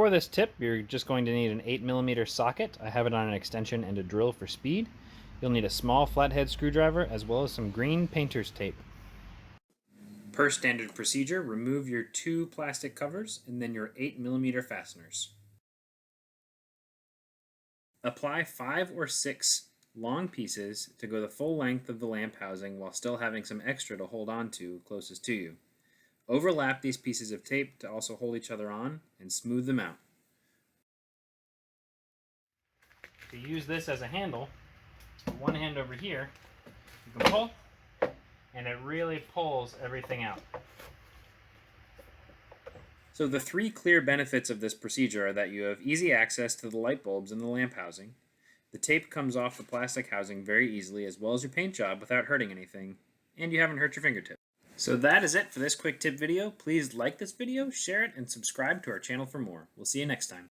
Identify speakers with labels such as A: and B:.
A: For this tip, you're just going to need an 8mm socket. I have it on an extension and a drill for speed. You'll need a small flathead screwdriver as well as some green painter's tape. Per standard procedure, remove your 2 plastic covers and then your 8mm fasteners. Apply 5 or 6 long pieces to go the full length of the lamp housing while still having some extra to hold on to closest to you. Overlap these pieces of tape to also hold each other on and smooth them out. To use this as a handle, one hand over here, you can pull, and it really pulls everything out. So the 3 clear benefits of this procedure are that you have easy access to the light bulbs in the lamp housing, the tape comes off the plastic housing very easily as well as your paint job without hurting anything, and you haven't hurt your fingertip. So that is it for this quick tip video. Please like this video, share it, and subscribe to our channel for more. We'll see you next time.